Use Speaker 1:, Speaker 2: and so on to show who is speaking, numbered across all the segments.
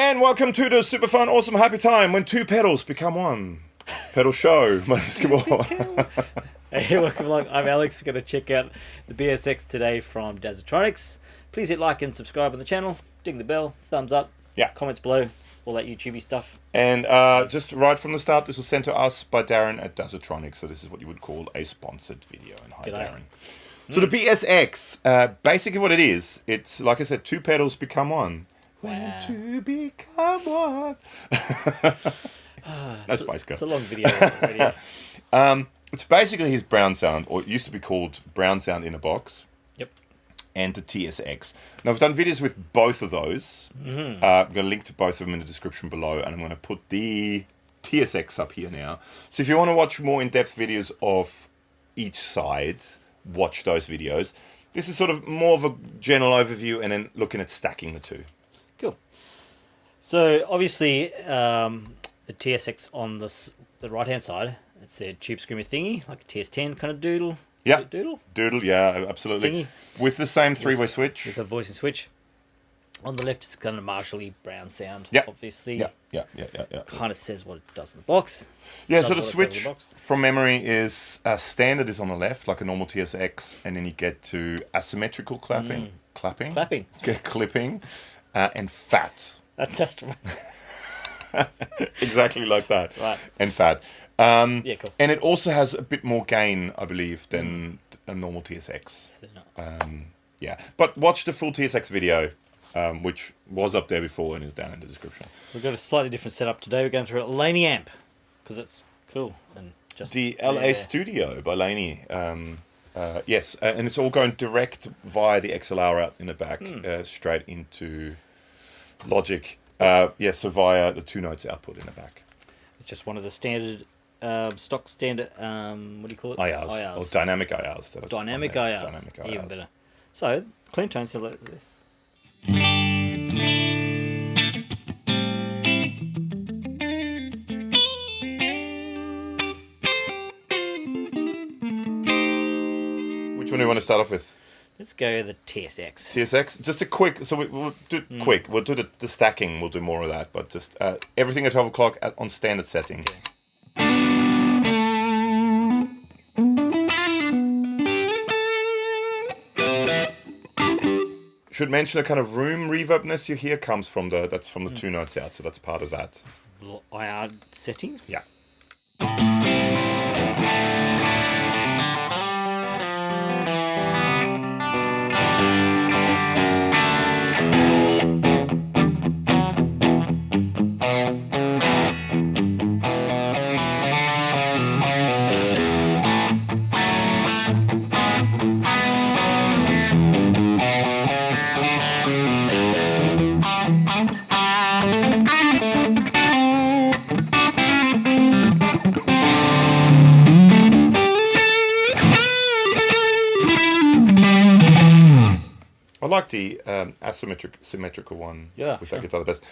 Speaker 1: And welcome to the super fun, awesome, happy time when two pedals become one. Pedal show. My name's Gabor.
Speaker 2: Hey, welcome along. I'm Alex. We're going to check out the BSX today from Dazatronyx. Please hit like and subscribe on the channel. Ding the bell. Thumbs up.
Speaker 1: Yeah.
Speaker 2: Comments below. All that YouTube-y stuff.
Speaker 1: And just right from the start, this was sent to us by Darron at Dazatronyx. So this is what you would call a sponsored video. And hi,
Speaker 2: G'day.
Speaker 1: Darron. So the BSX, basically what it is, it's, like I said, two pedals become one. When two become one. That's Spice Girl.
Speaker 2: It's a long video already.
Speaker 1: It's basically his brown sound, or it used to be called brown sound in a box.
Speaker 2: Yep.
Speaker 1: And the TSX. Now, I've done videos with both of those. I'm going to link to both of them in the description below, and I'm going to put the TSX up here now. So if you want to watch more in-depth videos of each side, watch those videos. This is sort of more of a general overview, and then looking at stacking the two.
Speaker 2: Cool. So, obviously, the TSX on the right-hand side, it's their tube screamer thingy, like a TS10 kind of doodle.
Speaker 1: Yeah.
Speaker 2: Doodle,
Speaker 1: yeah, absolutely.
Speaker 2: Thingy.
Speaker 1: With the same three-way switch.
Speaker 2: With a voice and switch. On the left, it's kind of Marshall-y brown sound,
Speaker 1: Yeah.
Speaker 2: obviously.
Speaker 1: Yeah.
Speaker 2: Kind of says what it does in the box.
Speaker 1: Yeah, so the switch from memory is standard is on the left, like a normal TSX, and then you get to asymmetrical clapping, get clipping, and fat.
Speaker 2: That's just
Speaker 1: Exactly like that.
Speaker 2: Right.
Speaker 1: And fat.
Speaker 2: Yeah, cool.
Speaker 1: And it also has a bit more gain, I believe, than a normal TSX. Yeah, but watch the full TSX video, which was up there before and is down in the description.
Speaker 2: We've got a slightly different setup today. We're going through a LEWITT amp because it's cool and just
Speaker 1: The LA Studio by Laney. Yes, and it's all going direct via the XLR out in the back, straight into Logic. So via the 2 notes output in the back.
Speaker 2: It's just one of the standard, stock standard. What do you call it?
Speaker 1: IRs. Or dynamic IRs.
Speaker 2: Dynamic IRs.
Speaker 1: Dynamic IRs.
Speaker 2: Even better. So clean tone. So like this.
Speaker 1: Which one do you want to start off with?
Speaker 2: Let's go the TSX.
Speaker 1: TSX? Just a quick, so we'll do quick. We'll do the stacking, we'll do more of that, but just everything at 12 o'clock on standard setting.
Speaker 2: Okay.
Speaker 1: Should mention the kind of room reverbness you hear comes from that's from the 2 notes out, so that's part of that.
Speaker 2: Little IR setting.
Speaker 1: Yeah. I like the symmetrical one with that guitar the best.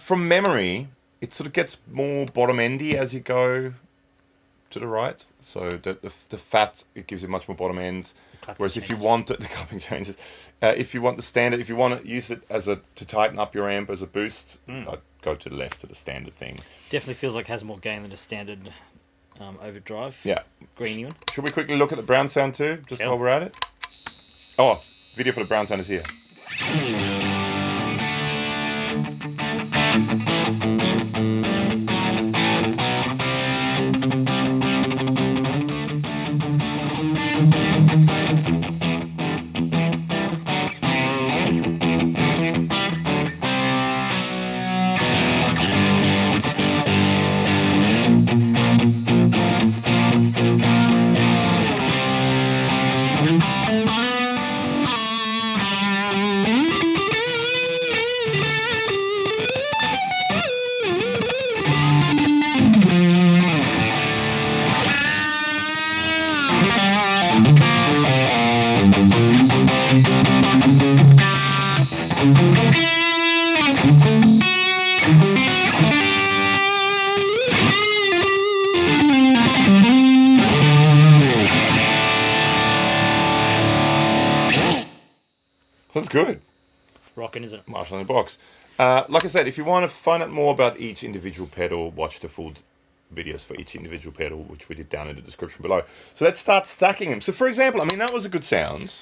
Speaker 1: From memory, it sort of gets more bottom-endy as you go to the right. So the fat, it gives you much more bottom end. Whereas if you want the clapping changes, if you want the standard, if you want to use it as to tighten up your amp as a boost, I'd go to the left to the standard thing.
Speaker 2: Definitely feels like it has more gain than a standard overdrive.
Speaker 1: Yeah.
Speaker 2: Greeny one.
Speaker 1: Should we quickly look at the brown sound too, just while we're at it? Oh, video for the brown sound is here. That's good.
Speaker 2: Rocking, isn't it?
Speaker 1: Marshall in the box. Like I said, if you want to find out more about each individual pedal, watch the full videos for each individual pedal, which we did down in the description below. So let's start stacking them. So for example, I mean, that was a good sound.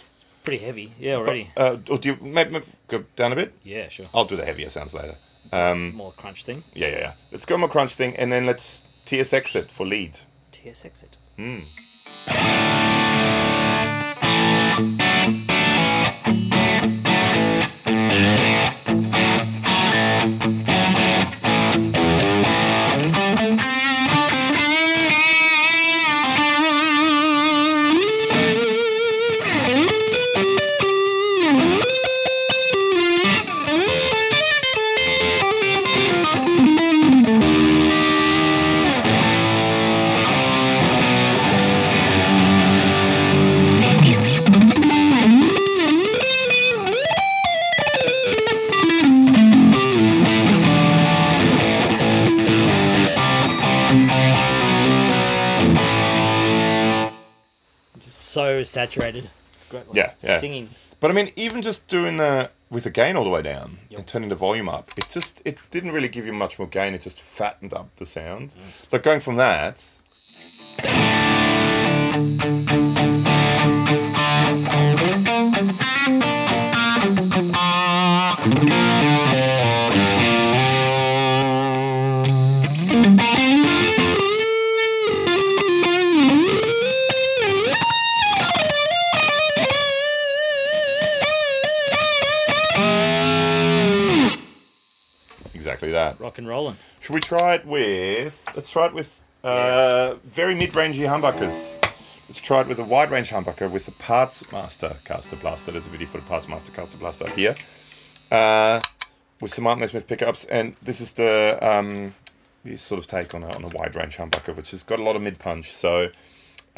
Speaker 2: Pretty heavy, yeah, already.
Speaker 1: Or do you maybe go down a bit?
Speaker 2: Yeah, sure.
Speaker 1: I'll do the heavier sounds later.
Speaker 2: More crunch thing.
Speaker 1: Yeah. Let's go more crunch thing, and then let's TSX it for lead.
Speaker 2: TSX it. So saturated. It's great. Like,
Speaker 1: yeah.
Speaker 2: Singing.
Speaker 1: But I mean, even just doing with the gain all the way down and turning the volume up, it didn't really give you much more gain. It just fattened up the sound. Like going from that. Exactly that.
Speaker 2: Rock and rolling.
Speaker 1: Should we try it with... Let's try it with very mid-rangey humbuckers. Let's try it with a wide-range humbucker with the PartsMaster Caster Blaster. There's a video for the PartsMaster Caster Blaster here. With some Martin Smith pickups. And this is the sort of take on a wide-range humbucker, which has got a lot of mid-punch. So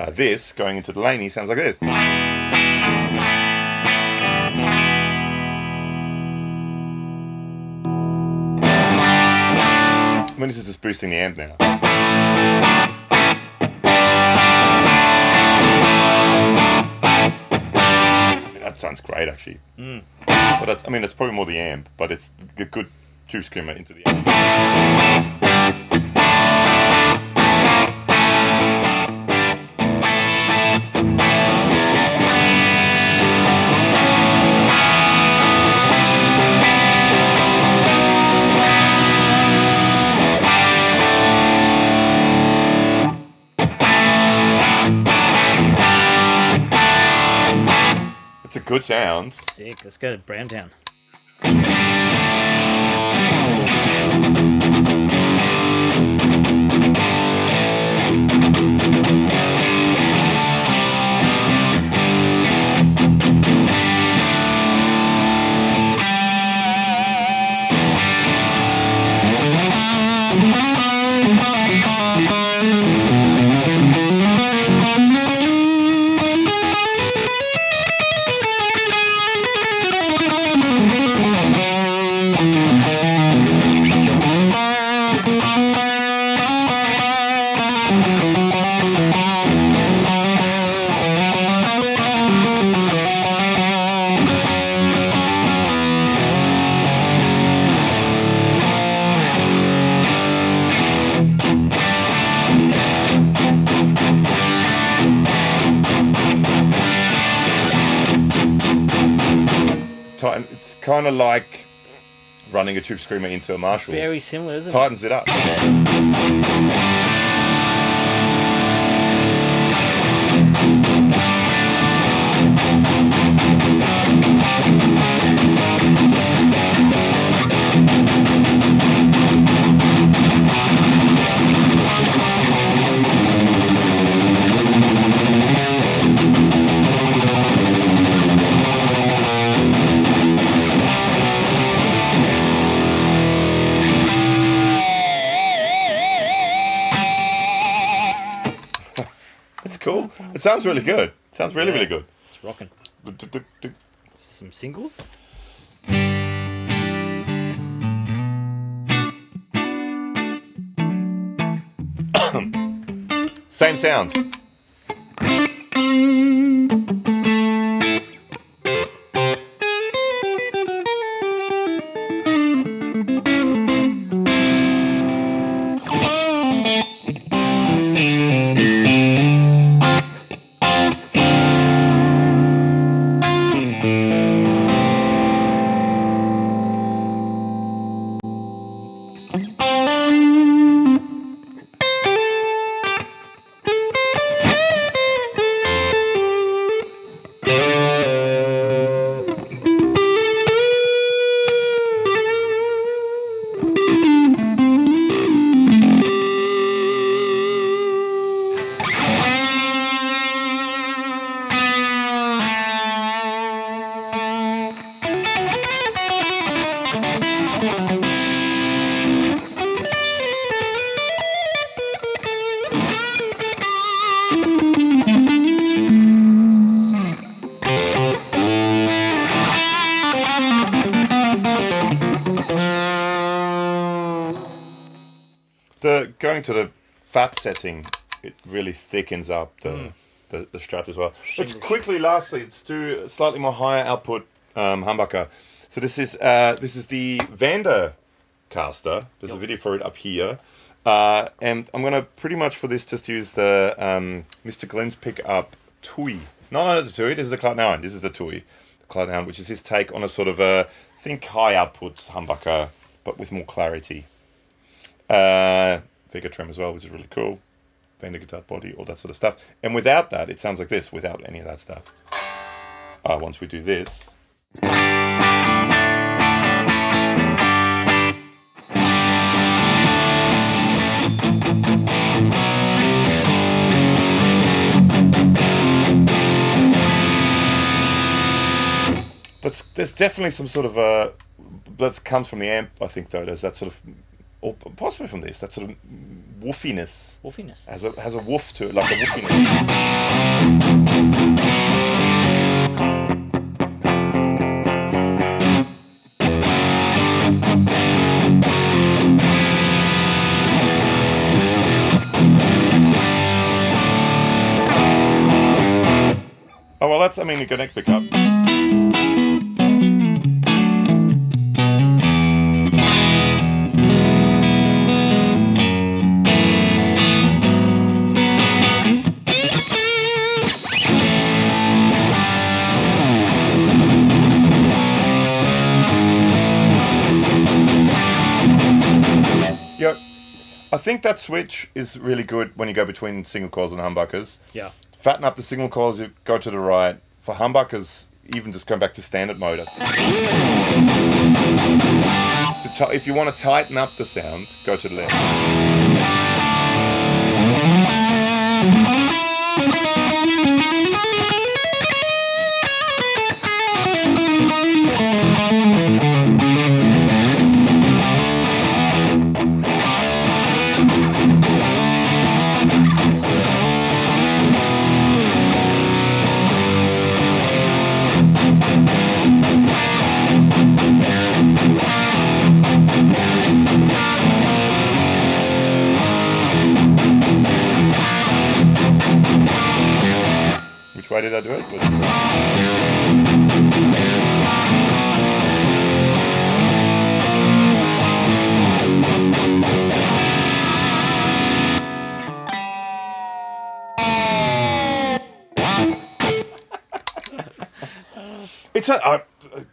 Speaker 1: this, going into the laney, sounds like this. I mean, this is just boosting the amp now. I mean, that sounds great, actually. But that's probably more the amp, but it's a good tube screamer into the amp. It's a good sound.
Speaker 2: Sick. Let's go to Browntown. It's
Speaker 1: kind of like running a tube screamer into a Marshall.
Speaker 2: Very similar, isn't it?
Speaker 1: Tightens it up. Cool. It sounds really good. It sounds really, really good.
Speaker 2: It's rocking. Some singles.
Speaker 1: Same sound. going to the fat setting, it really thickens up the Strat as well. Let's quickly, lastly, let's do a slightly more higher output humbucker. So this is the VanderCaster. There's a video for it up here. And I'm going to pretty much for this just use the Mr. Glyn's pickup Tui. No, it's a Tui. This is the Cloud9. This is the Tui. Cloud9, which is his take on a sort of think high output humbucker, but with more clarity. Vega trim as well, which is really cool. Vander guitar body, all that sort of stuff. And without that, it sounds like this, without any of that stuff. Once we do this. There's definitely some sort of that comes from the amp, I think, though. There's that sort of, or possibly from this, that sort of woofiness.
Speaker 2: Woofiness.
Speaker 1: Has a woof to it, like a woofiness. Oh, well, that's, I mean, you can neck pickup. I think that switch is really good when you go between single coils and humbuckers.
Speaker 2: Yeah.
Speaker 1: Fatten up the single coils, you go to the right. For humbuckers, even just going back to standard mode. If you want to tighten up the sound, go to the left. Which way did I do it? It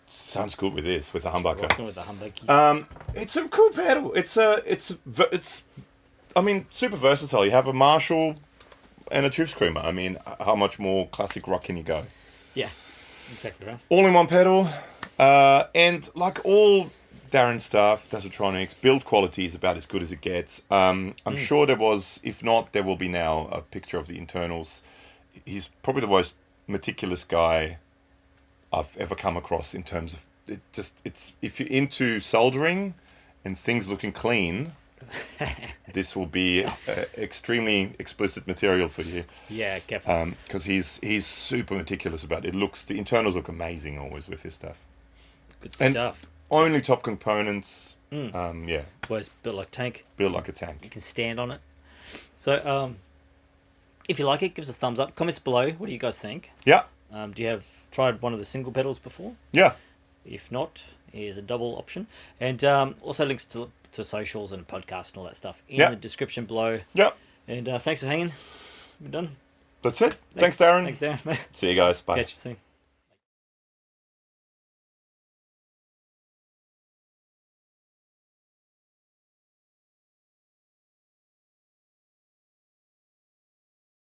Speaker 1: sounds good with this, with the humbucker.
Speaker 2: With the humbucker.
Speaker 1: It's a cool pedal. It's I mean, super versatile. You have a Marshall and a tube screamer. I mean, how much more classic rock can you go?
Speaker 2: Yeah, exactly right.
Speaker 1: All in one pedal, and like all Darron stuff, Dazatronyx, build quality is about as good as it gets. I'm sure there was, if not, there will be now a picture of the internals. He's probably the most meticulous guy I've ever come across in terms of it's if you're into soldering and things looking clean, this will be extremely explicit material for you.
Speaker 2: Yeah, definitely.
Speaker 1: Because he's super meticulous about it. The internals look amazing always with his stuff.
Speaker 2: Good stuff.
Speaker 1: Only top components. Yeah.
Speaker 2: Always built like a tank.
Speaker 1: Built like a tank.
Speaker 2: You can stand on it. So, if you like it, give us a thumbs up. Comments below. What do you guys think?
Speaker 1: Yeah.
Speaker 2: Do you have tried one of the single pedals before?
Speaker 1: Yeah.
Speaker 2: If not, here's a double option. And also links to socials and podcasts and all that stuff in the description below.
Speaker 1: Yeah.
Speaker 2: And thanks for hanging. We're done.
Speaker 1: That's it. Thanks Darron.
Speaker 2: Thanks, Darron.
Speaker 1: See you guys. Bye.
Speaker 2: Catch you soon.